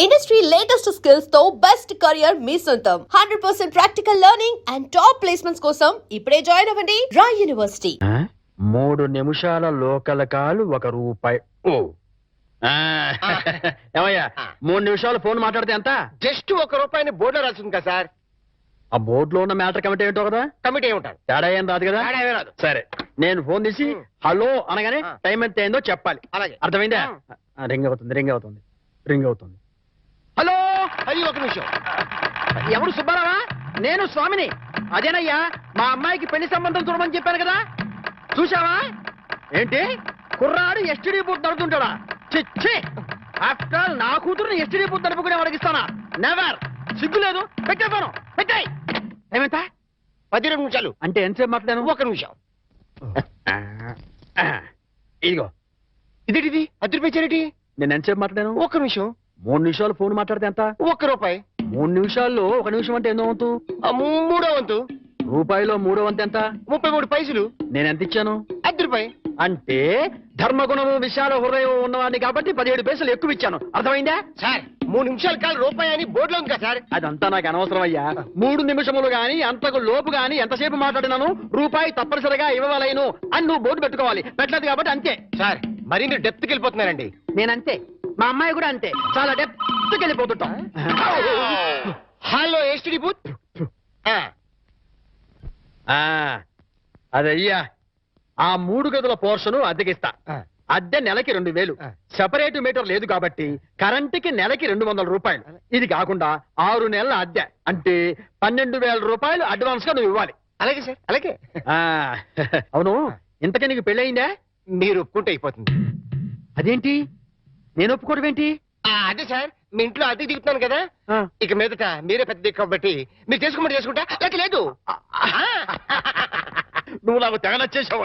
Industry latest skills తో best career మీ సొంతం 100% practical learning and top placements కోసం ఇప్పుడే జాయిన్ అవ్వండి రాయ్ యూనివర్సిటీ. 3 నిమిషాల లోకల్ కాల్ ₹1. ఓ ఏమయ్యా 3 నిమిషాలు ఫోన్ మాట్లాడితే ఎంత? జస్ట్ ₹1 బోర్డులో రాసింది కదా సార్. ఆ బోర్డు లో ఉన్న మ్యాటర్ కమిటీ ఏంటో కదా, కమిటీ ఏముంటారు, తేడా ఏం రాదు కదా. తేడా ఏమీ రాదు. సరే, నేను ఫోన్ తీసి హలో అనగానే టైం ఎంత అయిందో చెప్పాలి. అలాగే. అర్థమైందా? రింగ్ అవుతుంది. హలో, అది 1 నిమిషం. ఎవరు? సుబ్బారావా? నేను స్వామిని. అదేనయ్యా, మా అమ్మాయికి పెళ్లి సంబంధం చూడమని చెప్పాను కదా, చూసావా? ఏంటి కుర్రాడు ఎస్టీడీ బూత్ నడుతుంటాడా? చిచ్చి, ఆఫ్టర్ ఆల్ నా కూతురుని ఎస్టీడీ బూత్ నడుపుకునే వాడికిస్తానా? నెవర్. సిగ్గు లేదు. పెట్టేస్తాను. పెట్టాయి. ఏమంతా? 12 నిమిషాలు. అంటే ఎంతసేపు మాట్లాడాను? 1 నిమిషం. ఇదిగో. ఇదేంటిది? ₹10 నేను ఎంతసేపు మాట్లాడాను? 1 నిమిషం. 3 నిమిషాలు ఫోన్ మాట్లాడితే ఎంత? ₹1. 3 నిమిషాల్లో 1 నిమిషం అంటే ఎన్నో వంతు? మూడో వంతు. రూపాయిలో 3వ వంతు ఎంత? 33 పైసలు. నేను ఎంత ఇచ్చాను? ₹10. అంటే ధర్మగుణము విశాల హృదయం ఉన్నవాడిని కాబట్టి 17 పైసలు ఎక్కువ ఇచ్చాను. అర్థమైందా? సార్ 3 నిమిషాల కాలు ₹1 అని బోర్డులో ఉంది కదా సార్. అదంతా నాకు అనవసరం అయ్యా. 3 నిమిషములు గాని అంతకు లోపు గాని ఎంతసేపు మాట్లాడినాను రూపాయి తప్పనిసరిగా ఇవ్వవలేను అని నువ్వు బోర్డు పెట్టుకోవాలి. పెట్టలేదు కాబట్టి అంతే. సార్ మరి మీరు డెప్త్కి వెళ్ళిపోతున్నారండి. నేనంతే, మా అమ్మాయి కూడా అంతే, చాలా డెప్త్కి వెళ్ళిపోతుంటాం. Hello STD booth. అదయ్యా, ఆ 3 గదుల పోర్షన్ అద్దెకిస్తా. అద్దె నెలకి 2000. సెపరేట్ మీటర్ లేదు కాబట్టి కరెంటుకి నెలకి ₹200. ఇది కాకుండా 6 నెలల అద్దె అంటే ₹12,000 అడ్వాన్స్ గా నువ్వు ఇవ్వాలి. అలాగే సార్, అలాగే. అవును, ఇంతకీ నీకు పెళ్ళయిందా? మీరు ఒప్పుకుంటే అయిపోతుంది. అదేంటి నేను ఒప్పుకోవడం ఏంటి? అదే సార్, మీ ఇంట్లో అద్దెకి దిగుతున్నాను కదా, ఇక మీదట మీరే పెద్ద దిక్కు కాబట్టి మీరు చేసుకోమని చేసుకుంటా, లేక లేదు. నువ్వు నాకు తెగ నచ్చేసావు.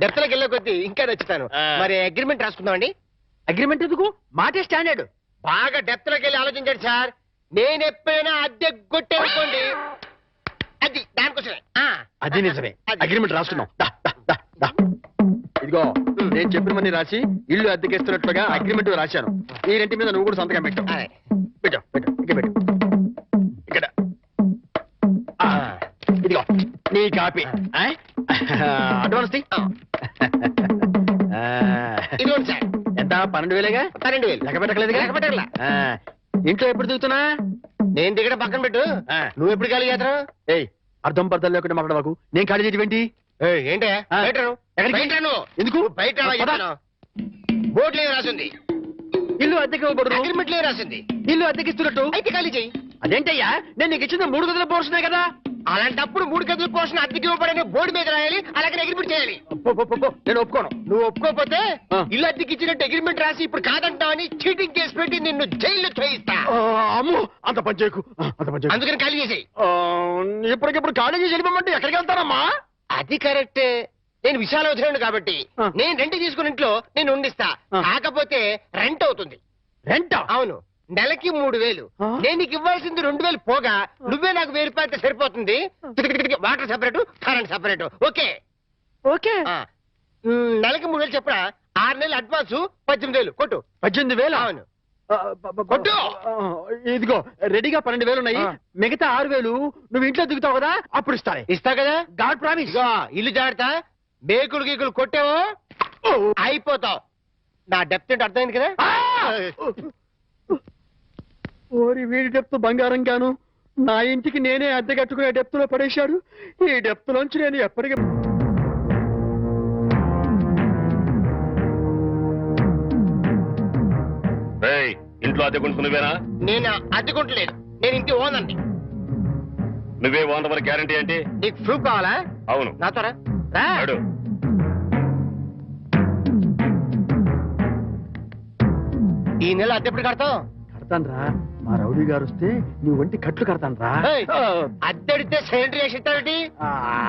డెప్త్లోకి వెళ్ళే కొద్దీ ఇంకా నచ్చుతాను. మరి అగ్రిమెంట్ రాసుకుందామండి. అగ్రిమెంట్ ఎందుకు? మాటే స్టాండర్డ్. బాగా డెప్త్లోకి వెళ్ళి ఆలోచించండి సార్. నేను ఎప్పుడైనా అద్దె కొట్టేసుకోండి, అది దానికోసమే. అది నిజమే. అగ్రిమెంట్ రాసుకున్నాం. ఇదిగో, నేను చెప్పినవన్నీ రాసి ఇల్లు అద్దెకిస్తున్నట్లుగా అగ్రిమెంట్ రాశాను. ఈ రెంటి మీద నువ్వు కూడా సంతకం పెట్టు. ఇక్కడ ఇదిగో నీ కాపీ. అడ్వాన్స్ ఇదిగోండి సార్. ఎంత? 12,000గా? 12,000. లెక్క పెట్టలేదుగా? లెక్క పెట్టాలా? ఇంట్లో ఎప్పుడు దిగుతున్నా? నేను దిగడం పక్కన పెట్టు, నువ్వు ఎప్పుడు ఖాళీ చేస్తావు? ఏయ్, అర్థం పర్థం లేకుండా మాట్లాడవాకు. నేను ఖాళీ చేయడం ఏంటి? ఏంటే ఎందుకు బయట బోర్డులో రాసింది? ఇల్లు అద్దెకి ఇవ్వకూడదు, అగ్రిమెంట్ లో రాసింది. ఇల్లు అద్దెకిస్తున్నట్టు. అయితే ఖాళీ చెయ్యి. అదేంటయ్యా, నేను నీకు ఇచ్చిన 3 గదుల పోర్షనే కదా. అలాంటప్పుడు 3 గదుల పోర్షన్ అద్దెకి ఇవ్వబడని బోర్డు మీద రాయాలి, అలాగే అగ్రిమెంట్ చేయాలి. నేను ఒప్పుకోను. నువ్వు ఒప్పుకోకపోతే ఇల్లు అద్దెకి ఇచ్చినట్టు అగ్రిమెంట్ రాసి ఇప్పుడు కాదంటావని చీటింగ్ కేసు పెట్టి నిన్ను జైల్లో చేయిస్తా. అమ్మో, అంత పని చేయకు. అందుకని ఖాళీ చేసేయి. ఇప్పటికిప్పుడు ఖాళీ చేసి వెళ్ళిపోమంటే ఎక్కడికి వెళ్తారమ్మా? అది కరెక్ట్. నేను విశాల వదిలేను కాబట్టి నేను రెంట్ తీసుకుని ఇంట్లో నేను ఉండిస్తా. కాకపోతే రెంట్ అవుతుంది. రెంట్? అవును, నెలకి 3,000. నేను నీకు ఇవ్వాల్సింది 2,000 పోగా నువ్వే నాకు 1,000 రూపాయలు సరిపోతుంది. Water separate, current separate. Okay okay. నెలకి 3,000 చెప్పరా? 6 నెలలు అడ్వాన్స్ 18,000 కొట్టు. 18,000? అవును కొట్టు. ఇదిగో రెడీగా 12,000 ఉన్నాయి. మిగతా 6,000 నువ్వు ఇంట్లో దిగుతావు కదా, అప్పుడు ఇస్తా కదా. God promise. ఇల్లు జాగ్రత్త. మేకులు గీకులు కొట్టావో అయిపోతావు. నా డెప్త్ ఏంటి అర్థమైంది కదా. ఓరి, వీడి డెప్త్ బంగారం గాను నా ఇంటికి నేనే అద్దె కట్టుకునే డెప్త్ లో పడేశాడు. ఈ డెప్త్ లోంచి నేను ఎప్పటికీ ఇంట్లో అద్దెకుంటున్నావేనా? నేను అద్దెకుంటలేదు, నేను ఇంటి ఓనర్ని. నువ్వే ఓనర్ గ్యారంటీ ఏంటి? నీకు ప్రూఫ్ కావాలా? అవును. నాతో రా. ఈ నెల అద్దె ఎప్పుడు కడతావు? కడతాన్రా. మా రౌడీ గారు వస్తే నీ ఒంటి కట్లు కడతాన్రా. అద్దెడితే సెంట్రీ వేసి ఇస్తావేంటి?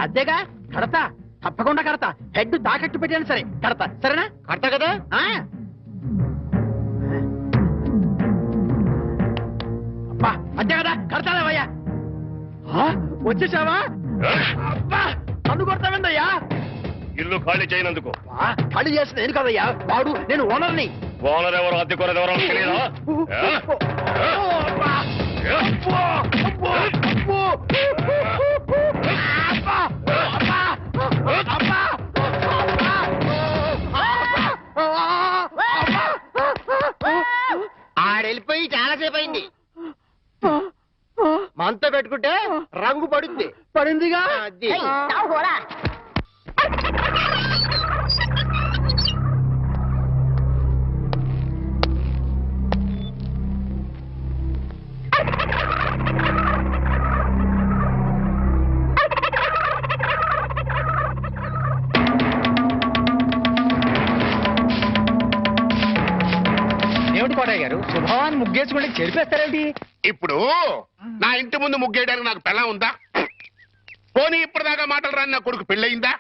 అద్దెగా కడతా, తప్పకుండా కడతా. హెడ్ తాకట్టు పెట్టాను సరే కడతా. సరేనా? కడతా కదా. అద్దె కదా కడతావయ్యా. వచ్చేసావా? నన్ను కొడతావేందయ్యా? ఇల్లు ఖాళీ చేయనందుకు. ఖాళీ చేసిన నేను కదయ్యా, వాడు నేను ఓనర్ని. ఓనర్ ఎవరు అద్దె కొనేది ఎవరో తెలియదా? ఆడెళ్ళిపోయి చాలాసేపు అయింది. మనతో పెట్టుకుంటే రంగు పడుద్ది. పడిందిగా. అది. ఏమిటి కోటయ్య గారు, శుభవాన్ని ముగ్గేసుకుంటే చెరిపేస్తారేంటి? ఇప్పుడు నా ఇంటి ముందు ముగ్గేయడానికి నాకు పెళ్ళం ఉందా? పోనీ ఇప్పటిదాకా మాటలు రాని నా కొడుకు పెళ్ళయిందా?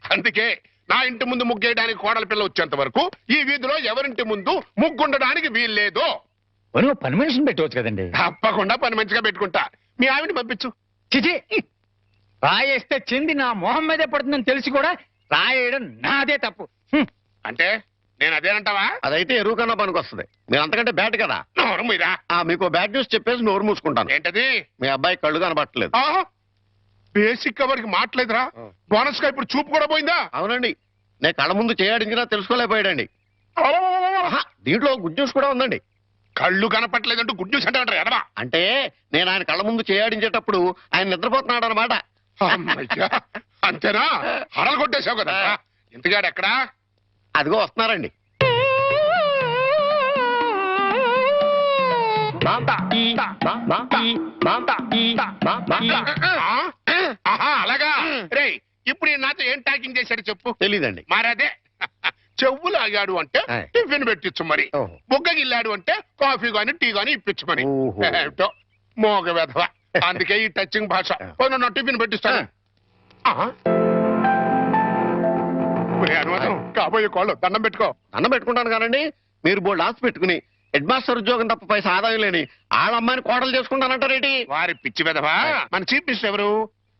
అందుకే నా ఇంటి ముందు ముగ్గేయడానికి కోడల పిల్ల వచ్చేంత వరకు ఈ వీధిలో ఎవరింటి ముందు ముగ్గుండడానికి వీల్లేదు. పని మనిషిని పెట్టవచ్చు కదండి. తప్పకుండా పని మంచిగా పెట్టుకుంటా. మీ ఆవిడ పంపించు. చిచి, రాయేస్తే చెంది నా మొహం మీదే పడుతుందని తెలిసి కూడా రాయేయడం నాదే తప్పు. అంటే నేను అదేనంటావా? అదైతే ఎరువు కన్నా పనికి వస్తుంది. మీరు అంతకంటే బ్యాట్ కదా. నోరు మీరా. మీకు బ్యాడ్ న్యూస్ చెప్పేసి నోరు మూసుకుంటాను. ఏంటది? మీ అబ్బాయి కళ్ళు కనబట్టలేదు. బేసిక్ వాడికి మాట్లేదురా. బోనస్ గా ఇప్పుడు చూపు కూడా పోయిందా? అవునండి, నేను కళ్ళ ముందు చేయాడించినా తెలుసుకోలేకపోయాడండి. దీంట్లో గుడ్ న్యూస్ కూడా ఉందండి. కళ్ళు కనపట్లేదంటూ గుడ్ న్యూస్ అంటే ఎడవా? అంటే నేను ఆయన కళ్ళ ముందు చేయాడించేటప్పుడు ఆయన నిద్రపోతున్నాడు అనమాట. అంతేనా? హడలు కొట్టేశావు కదా. ఇంతగాడు ఎక్కడా? అదిగో వస్తున్నారండి. అలాగా. రే, ఇప్పుడు నాతో ఏం టాకింగ్ చేశాడు చెప్పు. తెలీదండి. మరదే చెవులు ఆగాడు అంటే టిఫిన్ పెట్టించు మరి. ఓహో. బుగ్గగిల్లాడు అంటే కాఫీ గాని టీ గాని ఇప్పించు మరి. ఓహో. ఏమిటో మోగ వెధవ. అందుకే ఈ టచింగ్ భాష. పోయిన టిఫిన్ పెట్టిస్తాను. అనుమానం కాబోయే కోళ్ళు దండం పెట్టుకో. అన్నం పెట్టుకుంటాను కానండి. మీరు బోల్డ్ ఆస్తి పెట్టుకుని హెడ్ మాస్టర్ ఉద్యోగం తప్ప పైసా ఆదాయం లేని ఆడమ్మాయిని కోడలు చేసుకుంటానంటారేంటి? వారి పిచ్చి వెధవా. మన చీఫ్ మినిస్టర్ ఎవరు?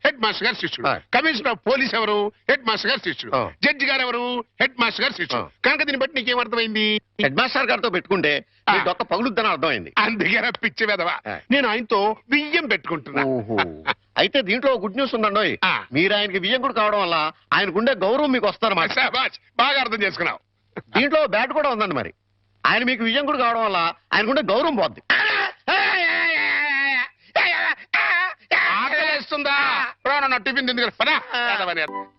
హెడ్ మాస్టర్ గారు శిష్యుడు. కమిషనర్ ఆఫ్ పోలీస్ ఎవరు? హెడ్ మాస్టర్ గారు శిష్యుడు. జడ్జి గారు ఎవరు? హెడ్ మాస్టర్ గారు శిష్యుడు. కనుక దీన్ని బట్టి నీకేం అర్థమైంది? హెడ్ మాస్టర్ గారితో పెట్టుకుంటే మీ డొక్క పగులుద్దని అర్థమైంది. అందుకే పిచ్చి వెధవా. నేను ఆయనతో బియ్యం పెట్టుకుంటున్నా. ఓహో. అయితే దీంట్లో గుడ్ న్యూస్ ఉందండి. ఆ. మీరు ఆయనకి వియ్యంకుడు కావడం వల్ల ఆయనకుండే గౌరవం మీకు వస్తారన్నమాట. శాబాష్, బాగా అర్థం చేసుకున్నావు. దీంట్లో బ్యాట్ కూడా ఉందండి. మరి ఆయన మీకు వియ్యంకుడు కావడం వల్ల ఆయనకుండే గౌరవం పోద్ది. ఆకలేస్తుందా? నా టిఫిన్ తింది కదా. పదా.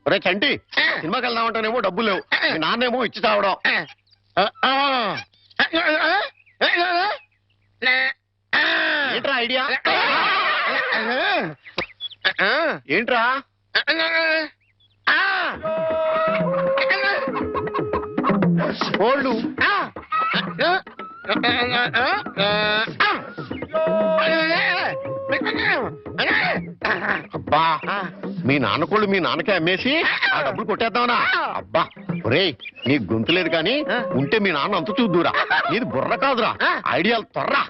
ఒరే చంటి, సినిమాకి వెళ్దామంటేనేమో డబ్బులు లేవు. మీ నాన్నేమో ఇచ్చి తావడం. ఏంట్రా ఐడియా? ఏంట్రా? కోళ్ళు. అబ్బా, మీ నాన్న కోళ్ళు మీ నాన్నకే అమ్మేసి ఆ డబ్బులు కొట్టేద్దామనా? అబ్బా ఒరేయ్, నీ గొంతు లేదు కానీ ఉంటే మీ నాన్న అంత చూద్దురా. నీది బుర్ర కాదురా, ఐడియాలు త్వరరా.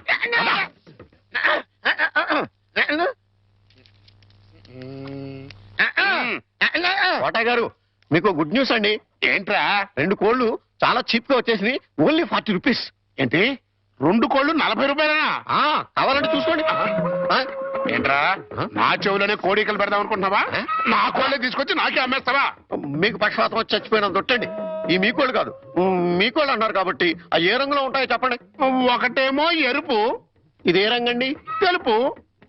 కోటయ్య గారు, మీకు గుడ్ న్యూస్ అండి. ఏంట్రా? 2 కోళ్ళు చాలా చీప్ గా వచ్చేసి ఓన్లీ 40 రూపీస్. ఏంటి 2 కోళ్ళు 40 రూపాయలనా? కావాలంటే చూసుకోండి. ఏంట్రా, నా చెవులోనే కోడికలు పెడదాం అనుకుంటున్నావా? నా కోళ్ళే తీసుకొచ్చి నాకే అమ్మేస్తావా? మీకు పక్షపాతం వచ్చి చచ్చిపోయినంత తొట్టండి. ఈ మీ కోళ్ళు కాదు, మీ కోళ్ళు అన్నారు కాబట్టి ఆ ఏ రంగులో ఉంటాయో చెప్పండి. ఒకటేమో ఎరుపు. ఇది ఏ రంగండి? తెలుపు.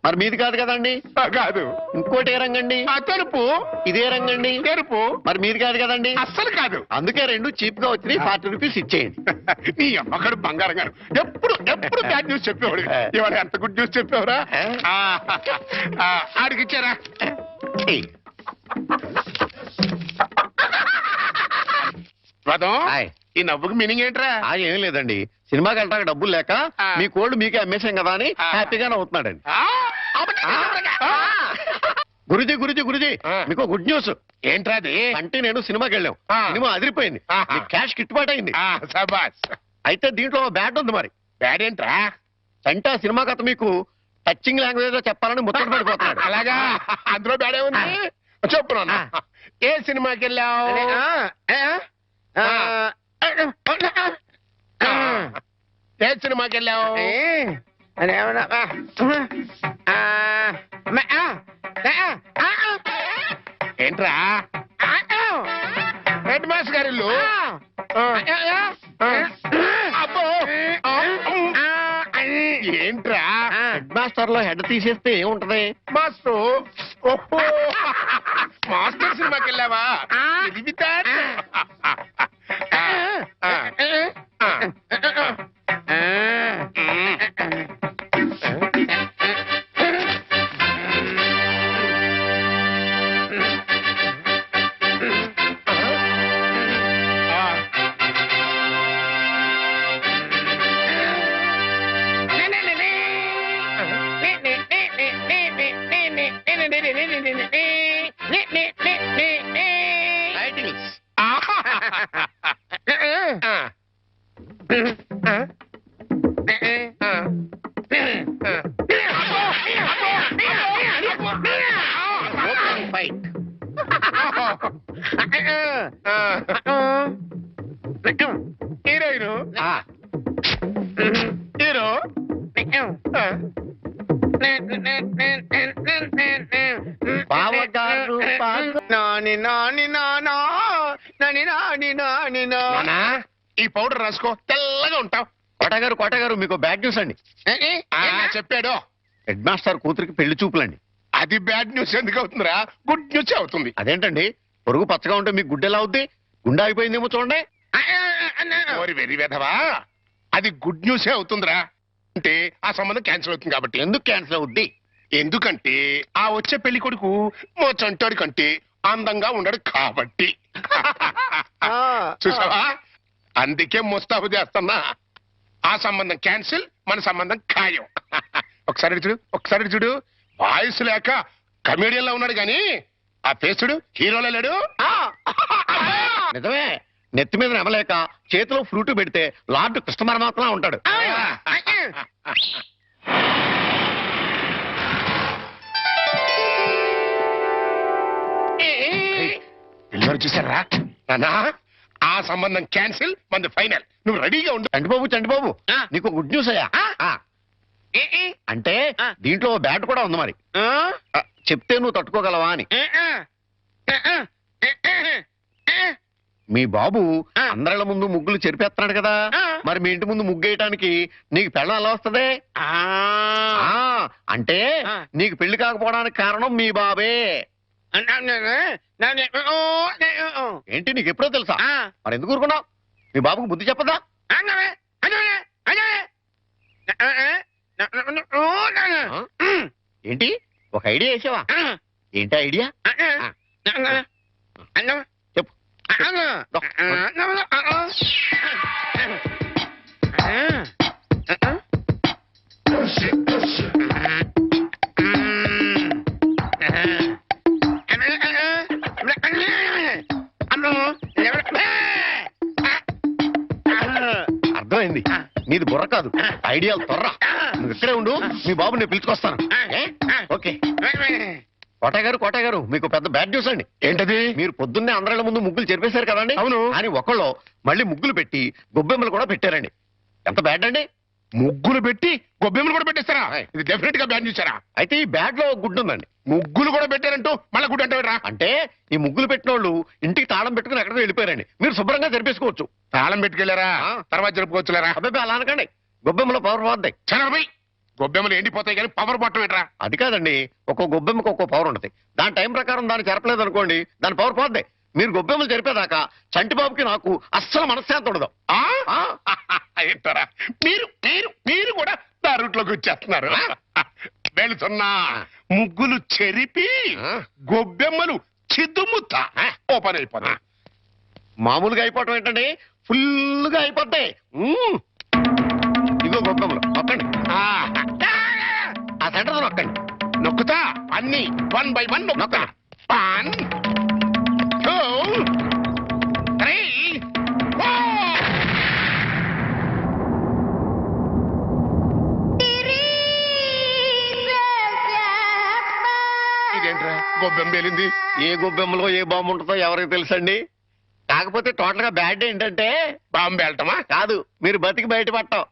మరి మీది కాదు కదండి. కాదు. ఇంకోటి ఏ రంగండి? తెలుపు. ఇదే రంగండి. ఎరుపు. మరి మీది కాదు కదండి. అస్సలు కాదు. అందుకే 2 చీప్ గా వచ్చి 40 రూపీస్ ఇచ్చేయండి. నీ అమ్మగారు బంగారం గారు ఎప్పుడు ఎప్పుడు బ్యాడ్ న్యూస్ చెప్పేవాడు. ఇవాళ ఎంత గుడ్ న్యూస్ చెప్పేవరా? ఆడికి ఇచ్చారా? రథం, హాయ్. ఈ నవ్వుకి మీనింగ్ ఏంట్రా? ఏం లేదండి, సినిమాకి వెళ్ళడానికి డబ్బులు లేక మీ కోళ్ళు మీకే అమ్మేశాం కదా అని హ్యాపీగా నవ్వుతున్నాడండి. గురుజీ గురుజీ గురుజీ, మీకు గుడ్ న్యూస్. ఏంట్రా అది? అంటే నేను సినిమాకి వెళ్ళాం. సినిమా అదిరిపోయింది. క్యాష్ కిట్టుబాటు అయింది. సబాస్. అయితే దీంట్లో బ్యాట్ ఉంది. మరి బ్యాడ్ ఏంట్రా? అంటే ఆ సినిమా కథ మీకు టచింగ్ లాంగ్వేజ్ లో చెప్పాలని ముచ్చట పడిపోతున్నాడు. అలాగా? అందులో బ్యాడే ఉంది. చెప్పు నాన్న, ఏ సినిమాకి వెళ్ళావు? ఏ సినిమాకి వెళ్ళావు ఏంట్రా హెడ్ మాస్టర్ గారి ఇల్లు అబ్బో ఏంట్రా హెడ్ మాస్టర్ లో హెడ్ తీసేస్తే ఏముంటది మాస్టర్ ఓహో మాస్టర్ సినిమాకి వెళ్ళావా ఇది హీరోయిన్ హీరో బావగారు నాని నాని నానా నాని నాని నాని నానా ఈ పౌడర్ రాసుకో తెల్లగా ఉంటావు కోటగారు మీకు బ్యాడ్ న్యూస్ అండి చెప్పాడు హెడ్ మాస్టర్ కూతురికి పెళ్లి చూపులండి అది బ్యాడ్ న్యూస్ ఎందుకు అవుతుందిరా గుడ్ న్యూస్ అవుతుంది అదేంటండి పొరుగు పచ్చగా ఉంటే మీకు గుడ్డ ఎలా అవుద్ది గుండె అయిపోయిందేమో చూడండి ఓరి వెర్రి వెధవా అది గుడ్ న్యూసే అవుతుందిరా అంటే ఆ సంబంధం క్యాన్సిల్ అవుతుంది కాబట్టి ఎందుకు క్యాన్సిల్ అవుద్ది ఎందుకంటే ఆ వచ్చే పెళ్లి కొడుకు మా చంటాడి కంటే అందంగా ఉండడు కాబట్టి చూసావా అందుకే ముస్తాబు చేస్తున్నా ఆ సంబంధం క్యాన్సిల్ మన సంబంధం ఖాయం ఒకసారి చూడు వాయిస్ లేక కమేడియన్ లా ఉన్నాడు గాని ఆ ఫేస్ చూడు హీరోలో లేడు నిజమే నెత్తి మీద నెమలేక చేతిలో ఫ్రూట్ పెడితే లార్డ్ కృష్ణ పరమాత్మ ఉంటాడు పిల్లలు చూసారా నానా ఆ సంబంధం క్యాన్సిల్ మంది ఫైనల్ నువ్వు రెడీగా ఉండు చంటిబాబు నీకు గుడ్ న్యూస్ అయ్యా అంటే దీంట్లో బ్యాట్ కూడా ఉంది మరి చెప్తే నువ్వు తట్టుకోగలవా అని మీ బాబు అందరిళ్ళ ముందు ముగ్గులు చెరిపేస్తున్నాడు కదా మరి మీ ఇంటి ముందు ముగ్గేయటానికి నీకు పెళ్ళం ఎలా వస్తుంది అంటే నీకు పెళ్లి కాకపోవడానికి కారణం మీ బాబే ఏంటి నీకు ఎప్పుడో తెలుసా మరి ఎందుకు ఊరుకున్నావు మీ బాబుకు బుద్ధి చెప్పదా ఏంటి ఒక ఐడియా వేసావా ఏంటి ఐడియా చెప్పు అర్థమైంది నీది బుర్ర కాదు ఐడియాలు తొర్రా నువ్వు ఇక్కడే ఉండు మీ బాబు నేను పిలుచుకొస్తాను ఓకే కోట గారు మీకు పెద్ద బ్యాడ్ న్యూస్ అండి ఏంటది మీరు పొద్దున్నే అందరిళ్ళ ముందు ముగ్గులు చెరిపేశారు కదండి అవును. అని ఒకళ్ళు మళ్ళీ ముగ్గులు పెట్టి గొబ్బెమ్మలు కూడా పెట్టారండి ఎంత బ్యాడ్ అండి ముగ్గులు పెట్టి గొబ్బెమ్మలు కూడా పెట్టేస్తారా ఇది డెఫినెట్ గా బ్యాన్ చేశారా అయితే ఈ బ్యాడ్ లో గుడ్ ఉందండి ముగ్గులు కూడా పెట్టారంటూ మళ్ళా గుడ్ అంటారా అంటే ఈ ముగ్గులు పెట్టిన వాళ్ళు ఇంటికి తాళం పెట్టుకుని ఎక్కడికో వెళ్ళిపోయారండి మీరు శుభ్రంగా జరిపేసుకోవచ్చు తాళం పెట్టుకెళ్ళారా తర్వాత జరుపుకోవచ్చులేరా అబ్బాయి అలా అనకండి గొబ్బెమ్మలో పవర్ పోద్దాయి చనబై గొబ్బెమ్మలు ఎండిపోతాయి కానీ పవర్ బట్టం ఏంట్రా అది కాదండి ఒక్కో గొబ్బెమ్మకి ఒక్కో పవర్ ఉంటుంది దాని టైం ప్రకారం దాన్ని చెరపలేదు అనుకోండి దాని పవర్ పోద్ది మీరు గొబ్బెమ్మలు జరిపేదాకా చంటిబాబుకి నాకు అస్సలు మనశ్శాంతి ఉండదు ఏంటారా మీరు మీరు మీరు కూడా నా రూట్లోకి వచ్చేస్తున్నారు వెళుతున్నా ముగ్గులు చెరిపి గొబ్బెమ్మలు చిద్దుముత్త ఓపెన్ అయిపోతా మామూలుగా అయిపోవటం ఏంటండి ఫుల్గా అయిపోతాయి ఇదిగో గొబ్బెమ్మలు నొక్కండి ఆ సెంటర్ నొక్కండి నొక్కుతా అన్ని 1 by 1 నొక్కుతా 1 2 3 4 ఇదేంట్రా గొబ్బెమ్మ పేలింది ఏ గొబ్బెమ్మలో ఏ బాంబు ఉంటుందో ఎవరికి తెలుసండి కాకపోతే టోటల్ గా బ్యాడ్ ఏంటంటే బాంబు వెళ్ళటమా కాదు మీరు బతికి బయటపడటం